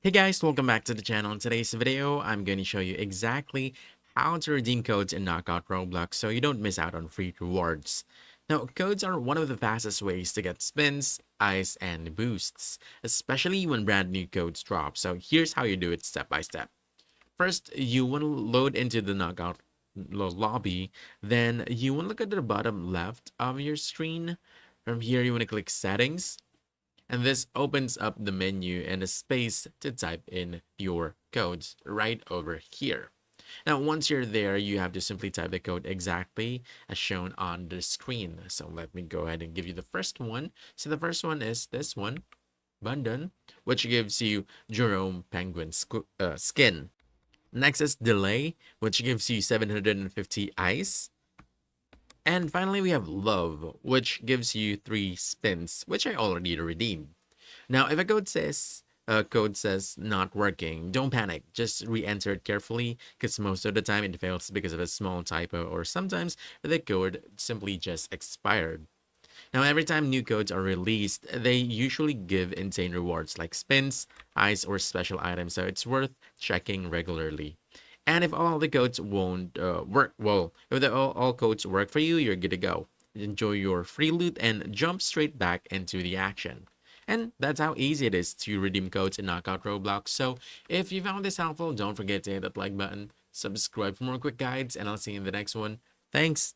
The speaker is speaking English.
Hey guys, welcome back to the channel. In today's video, I'm going to show you exactly how to redeem codes in Knockout Roblox so you don't miss out on free rewards. Now, codes are one of the fastest ways to get spins, ice, and boosts, especially when brand new codes drop. So here's how you do it step by step. First, you want to load into the Knockout lobby. Then you want to look at the bottom left of your screen. From here, you want to click Settings, and this opens up the menu and a space to type in your codes right over here. Now, once you're there, you have to simply type the code exactly as shown on the screen. So let me go ahead and give you the first one. So the first one is this one, Bundon, which gives you Jerome Penguin skin. Next is Delay, which gives you 750 ice. And finally, we have Love, which gives you 3 spins, which I already redeemed. Now, if a code says not working, don't panic. Just re-enter it carefully, because most of the time it fails because of a small typo, or sometimes the code simply just expired. Now, every time new codes are released, they usually give insane rewards like spins, ice, or special items, so it's worth checking regularly. And if all the codes won't work, well, if all codes work for you, you're good to go. Enjoy your free loot and jump straight back into the action. And that's how easy it is to redeem codes in Knockout Roblox. So if you found this helpful, don't forget to hit that like button, subscribe for more quick guides, and I'll see you in the next one. Thanks!